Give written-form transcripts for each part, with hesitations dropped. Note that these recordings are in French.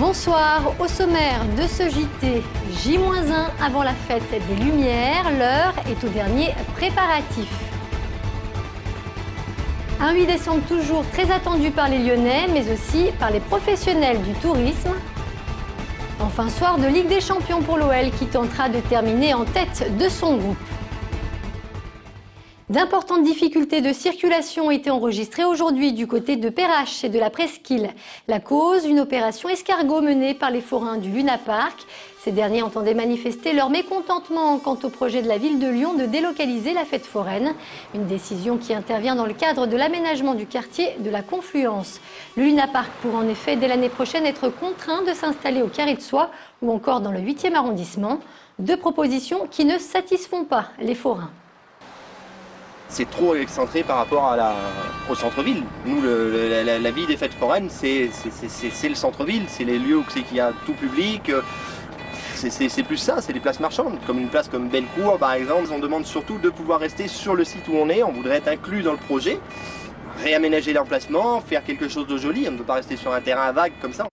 Bonsoir, au sommaire de ce JT, J-1 avant la fête des Lumières, l'heure est au dernier préparatif. Un 8 décembre toujours très attendu par les Lyonnais, mais aussi par les professionnels du tourisme. Enfin, soir de Ligue des Champions pour l'OL qui tentera de terminer en tête de son groupe. D'importantes difficultés de circulation ont été enregistrées aujourd'hui du côté de Perrache et de la Presqu'île. La cause, une opération escargot menée par les forains du Luna Park. Ces derniers entendaient manifester leur mécontentement quant au projet de la ville de Lyon de délocaliser la fête foraine. Une décision qui intervient dans le cadre de l'aménagement du quartier de la Confluence. Le Luna Park pourra en effet dès l'année prochaine être contraint de s'installer au Carré de Soie ou encore dans le 8e arrondissement. Deux propositions qui ne satisfont pas les forains. C'est trop excentré par rapport au centre-ville. Nous, la vie des fêtes foraines, c'est le centre-ville, c'est les lieux où il y a tout public. C'est plus ça, c'est des places marchandes, comme une place comme Bellecour par exemple. On demande surtout de pouvoir rester sur le site où on voudrait être inclus dans le projet, réaménager l'emplacement, faire quelque chose de joli, on ne peut pas rester sur un terrain vague comme ça.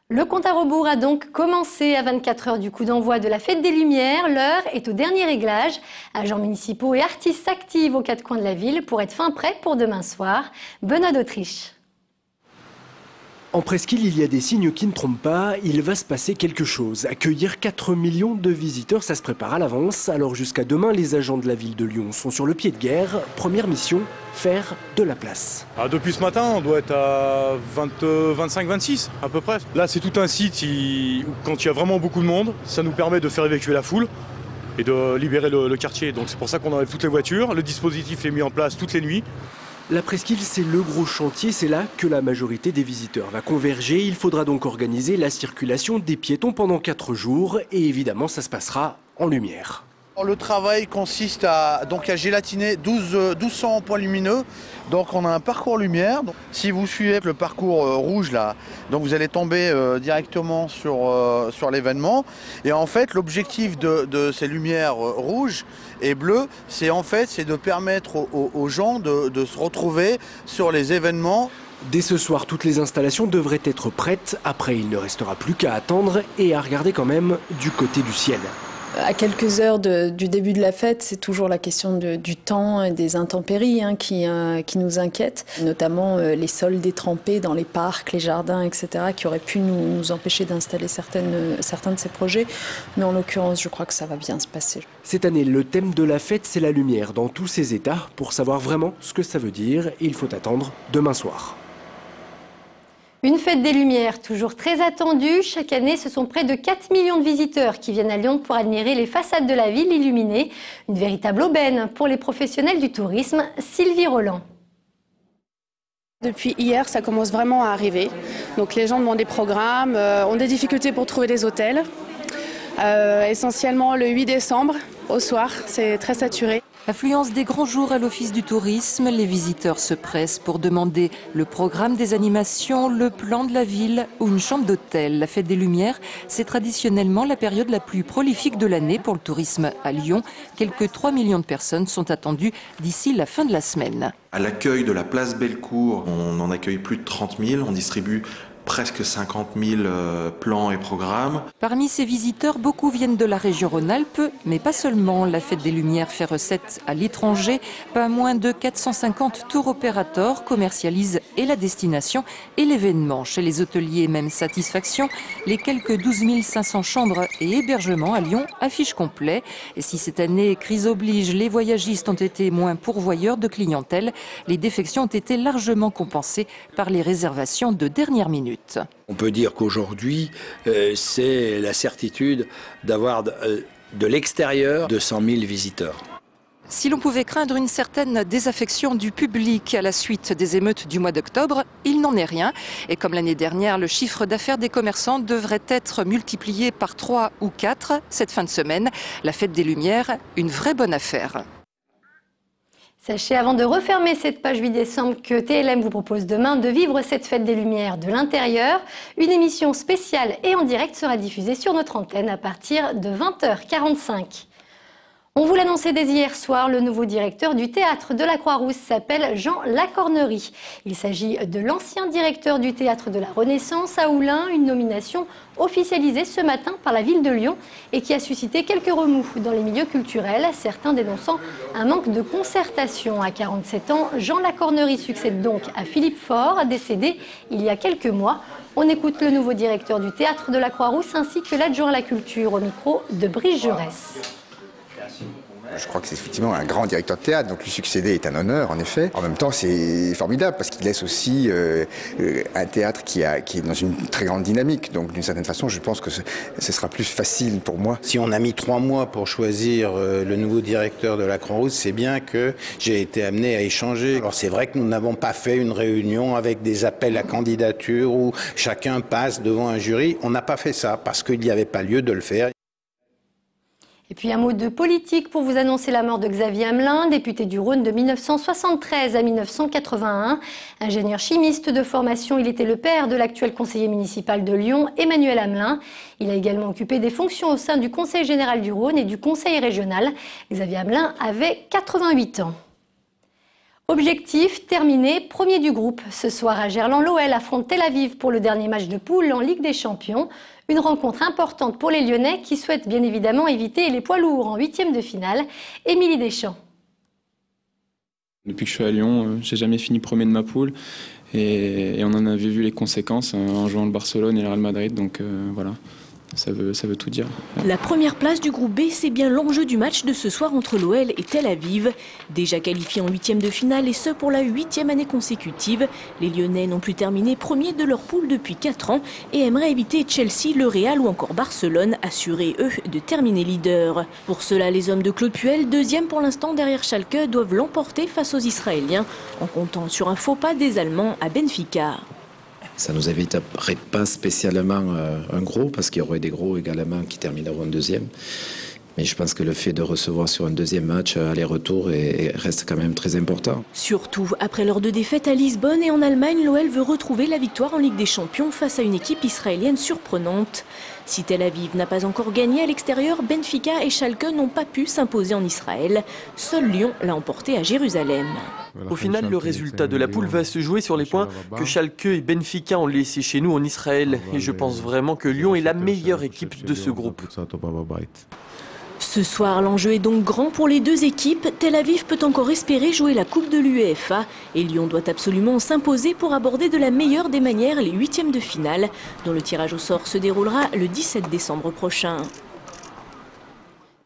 Le compte à rebours a donc commencé à 24 heures du coup d'envoi de la Fête des Lumières. L'heure est au dernier réglage. Agents municipaux et artistes s'activent aux quatre coins de la ville pour être fin prêts pour demain soir. Benoît d'Autriche. En Presqu'île, il y a des signes qui ne trompent pas, il va se passer quelque chose. Accueillir 4 millions de visiteurs, ça se prépare à l'avance. Alors jusqu'à demain, les agents de la ville de Lyon sont sur le pied de guerre. Première mission, faire de la place. Depuis ce matin, on doit être à 25-26 à peu près. Là, c'est tout un site où quand il y a vraiment beaucoup de monde, ça nous permet de faire évacuer la foule et de libérer le quartier. Donc c'est pour ça qu'on enlève toutes les voitures. Le dispositif est mis en place toutes les nuits. La Presqu'île, c'est le gros chantier, c'est là que la majorité des visiteurs va converger. Il faudra donc organiser la circulation des piétons pendant 4 jours et évidemment, ça se passera en lumière. Le travail consiste à gélatiner 1200 points lumineux. Donc on a un parcours lumière. Si vous suivez le parcours rouge là, donc vous allez tomber directement sur l'événement. Et en fait, l'objectif de ces lumières rouges et bleues, c'est de permettre aux gens de se retrouver sur les événements. Dès ce soir, toutes les installations devraient être prêtes. Après, il ne restera plus qu'à attendre et à regarder quand même du côté du ciel. À quelques heures du début de la fête, c'est toujours la question du temps et des intempéries qui nous inquiètent, notamment les sols détrempés dans les parcs, les jardins, etc., qui auraient pu nous empêcher d'installer certains de ces projets. Mais en l'occurrence, je crois que ça va bien se passer. Cette année, le thème de la fête, c'est la lumière dans tous ses états. Pour savoir vraiment ce que ça veut dire, il faut attendre demain soir. Une fête des Lumières, toujours très attendue. Chaque année, ce sont près de 4 millions de visiteurs qui viennent à Lyon pour admirer les façades de la ville illuminées. Une véritable aubaine pour les professionnels du tourisme. Sylvie Roland. Depuis hier, ça commence vraiment à arriver. Donc les gens demandent des programmes, ont des difficultés pour trouver des hôtels. Essentiellement le 8 décembre au soir, c'est très saturé. Affluence des grands jours à l'Office du tourisme, les visiteurs se pressent pour demander le programme des animations, le plan de la ville ou une chambre d'hôtel. La Fête des Lumières, c'est traditionnellement la période la plus prolifique de l'année pour le tourisme à Lyon. Quelques 3 millions de personnes sont attendues d'ici la fin de la semaine. À l'accueil de la place Bellecour, on en accueille plus de 30 000, on distribue presque 50 000 plans et programmes. Parmi ces visiteurs, beaucoup viennent de la région Rhône-Alpes, mais pas seulement. La Fête des Lumières fait recette à l'étranger. Pas moins de 450 tour opérateurs commercialisent et la destination et l'événement. Chez les hôteliers, même satisfaction. Les quelques 12 500 chambres et hébergements à Lyon affichent complet. Et si cette année, crise oblige, les voyagistes ont été moins pourvoyeurs de clientèle, les défections ont été largement compensées par les réservations de dernière minute. On peut dire qu'aujourd'hui, c'est la certitude d'avoir de l'extérieur 200 000 visiteurs. Si l'on pouvait craindre une certaine désaffection du public à la suite des émeutes du mois d'octobre, il n'en est rien. Et comme l'année dernière, le chiffre d'affaires des commerçants devrait être multiplié par 3 ou 4 cette fin de semaine. La Fête des Lumières, une vraie bonne affaire. Sachez avant de refermer cette page 8 décembre que TLM vous propose demain de vivre cette fête des Lumières de l'intérieur. Une émission spéciale et en direct sera diffusée sur notre antenne à partir de 20h45. On vous l'annonçait dès hier soir, le nouveau directeur du théâtre de la Croix-Rousse s'appelle Jean Lacornerie. Il s'agit de l'ancien directeur du théâtre de la Renaissance à Oullins, une nomination officialisée ce matin par la ville de Lyon et qui a suscité quelques remous dans les milieux culturels, certains dénonçant un manque de concertation. À 47 ans, Jean Lacornerie succède donc à Philippe Faure, décédé il y a quelques mois. On écoute le nouveau directeur du théâtre de la Croix-Rousse ainsi que l'adjoint à la culture au micro de Brice Jaurès. Je crois que c'est effectivement un grand directeur de théâtre, donc lui succéder est un honneur en effet. En même temps c'est formidable parce qu'il laisse aussi un théâtre qui est dans une très grande dynamique. Donc d'une certaine façon je pense que ce sera plus facile pour moi. Si on a mis 3 mois pour choisir le nouveau directeur de la Croix-Rousse, c'est bien que j'ai été amené à échanger. Alors c'est vrai que nous n'avons pas fait une réunion avec des appels à candidature où chacun passe devant un jury. On n'a pas fait ça parce qu'il n'y avait pas lieu de le faire. Et puis un mot de politique pour vous annoncer la mort de Xavier Hamelin, député du Rhône de 1973 à 1981. Ingénieur chimiste de formation, il était le père de l'actuel conseiller municipal de Lyon, Emmanuel Hamelin. Il a également occupé des fonctions au sein du Conseil général du Rhône et du Conseil régional. Xavier Hamelin avait 88 ans. Objectif, terminé, premier du groupe. Ce soir à Gerland, l'OL affronte Tel Aviv pour le dernier match de poule en Ligue des Champions. Une rencontre importante pour les Lyonnais qui souhaitent bien évidemment éviter les poids lourds en 8e de finale. Émilie Deschamps. Depuis que je suis à Lyon, j'ai jamais fini premier de ma poule et on en avait vu les conséquences en jouant le Barcelone et le Real Madrid, donc voilà. Ça veut tout dire. La première place du groupe B, c'est bien l'enjeu du match de ce soir entre l'OL et Tel Aviv. Déjà qualifiés en 8e de finale et ce pour la 8e année consécutive, les Lyonnais n'ont plus terminé premier de leur poule depuis 4 ans et aimeraient éviter Chelsea, le Real ou encore Barcelone, assurés eux de terminer leader. Pour cela, les hommes de Claude Puel, deuxième pour l'instant derrière Schalke, doivent l'emporter face aux Israéliens en comptant sur un faux pas des Allemands à Benfica. Ça nous éviterait pas spécialement un gros, parce qu'il y aurait des gros également qui termineront en deuxième. Mais je pense que le fait de recevoir sur un deuxième match aller-retour reste quand même très important. Surtout, après leurs 2 défaites à Lisbonne et en Allemagne, l'OL veut retrouver la victoire en Ligue des Champions face à une équipe israélienne surprenante. Si Tel Aviv n'a pas encore gagné à l'extérieur, Benfica et Schalke n'ont pas pu s'imposer en Israël. Seul Lyon l'a emporté à Jérusalem. Au final, le résultat de la poule va se jouer sur les points que Schalke et Benfica ont laissés chez nous en Israël. Et je pense vraiment que Lyon est la meilleure équipe de ce groupe. Ce soir, l'enjeu est donc grand pour les 2 équipes. Tel Aviv peut encore espérer jouer la Coupe de l'UEFA et Lyon doit absolument s'imposer pour aborder de la meilleure des manières les 8e de finale, dont le tirage au sort se déroulera le 17 décembre prochain.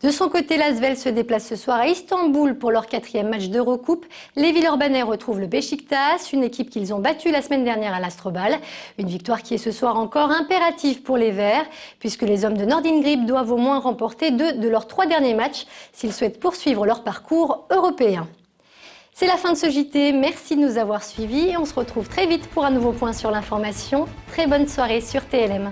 De son côté, l'Asvel se déplace ce soir à Istanbul pour leur 4e match d'Eurocoupe. Les Villeurbanais retrouvent le Beşiktaş, une équipe qu'ils ont battue la semaine dernière à l'Astrobal. Une victoire qui est ce soir encore impérative pour les Verts, puisque les hommes de Nordin Grip doivent au moins remporter 2 de leurs 3 derniers matchs s'ils souhaitent poursuivre leur parcours européen. C'est la fin de ce JT, merci de nous avoir suivis et on se retrouve très vite pour un nouveau point sur l'information. Très bonne soirée sur TLM.